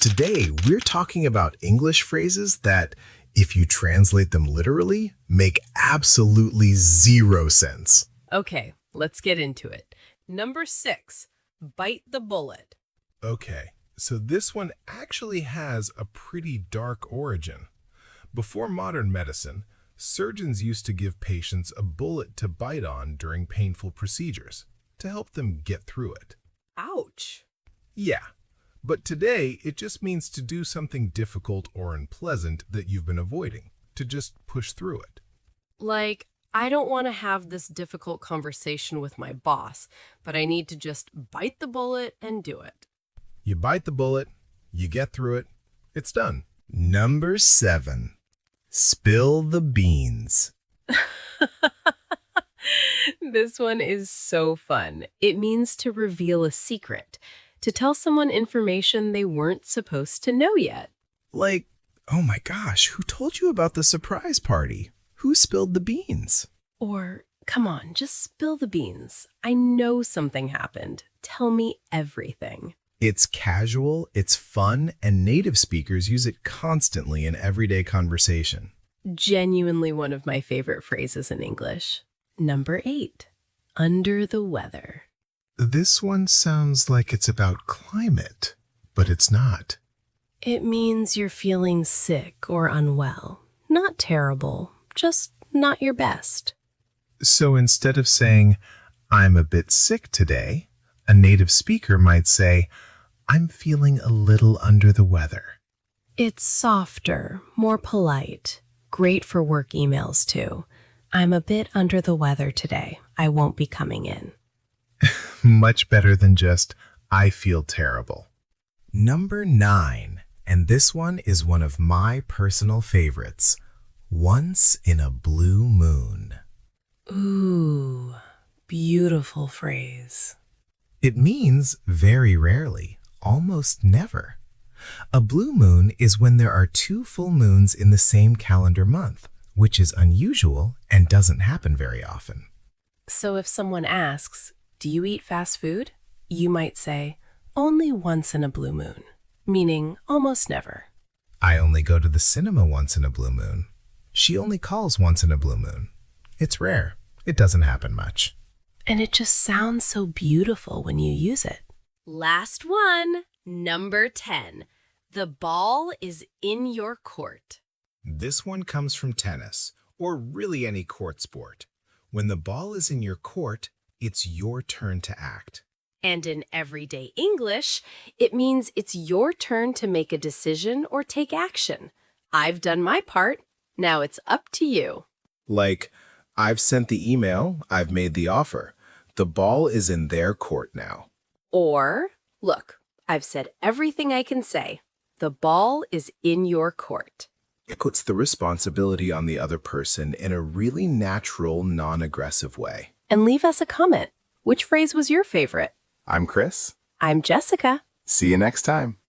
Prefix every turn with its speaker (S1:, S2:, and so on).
S1: Today, we're talking about English phrases that, if you translate them literally, make absolutely zero sense.
S2: Okay, let's get into it. Number 6, bite the bullet.
S1: Okay, so this one actually has a pretty dark origin. Before modern medicine, surgeons used to give patients a bullet to bite on during painful procedures to help them get through it.
S2: Ouch.
S1: Yeah, but today it just means to do something difficult or unpleasant that you've been avoiding, to just push through it.
S2: Like, I don't want to have this difficult conversation with my boss, but I need to just bite the bullet and do it.
S1: You bite the bullet, you get through it, it's done. Number 7. Spill the beans.
S2: This one is so fun. It means to reveal a secret, to tell someone information they weren't supposed to know yet.
S1: Like, oh my gosh, who told you about the surprise party? Who spilled the beans?
S2: Or, come on, just spill the beans. I know something happened. Tell me everything.
S1: It's casual, it's fun, and native speakers use it constantly in everyday conversation.
S2: Genuinely one of my favorite phrases in English. Number 8, under the weather.
S1: This one sounds like it's about climate, but it's not.
S2: It means you're feeling sick or unwell. Not terrible, just not your best.
S1: So instead of saying, I'm a bit sick today, a native speaker might say, I'm feeling a little under the weather.
S2: It's softer, more polite. Great for work emails, too. I'm a bit under the weather today. I won't be coming in.
S1: Much better than just, I feel terrible. Number 9, and this one is one of my personal favorites. Once in a blue moon.
S2: Ooh, beautiful phrase.
S1: It means very rarely, almost never. A blue moon is when there are 2 full moons in the same calendar month, which is unusual and doesn't happen very often.
S2: So if someone asks, do you eat fast food? You might say, only once in a blue moon, meaning almost never.
S1: I only go to the cinema once in a blue moon. She only calls once in a blue moon. It's rare. It doesn't happen much.
S2: And it just sounds so beautiful when you use it. Last one, number 10. The ball is in your court.
S1: This one comes from tennis, or really any court sport. When the ball is in your court, it's your turn to act.
S2: And in everyday English, it means it's your turn to make a decision or take action. I've done my part. Now it's up to you.
S1: Like, I've sent the email, I've made the offer. The ball is in their court now.
S2: Or, look, I've said everything I can say. The ball is in your court.
S1: It puts the responsibility on the other person in a really natural, non-aggressive way.
S2: And leave us a comment. Which phrase was your favorite?
S1: I'm Chris.
S2: I'm Jessica.
S1: See you next time.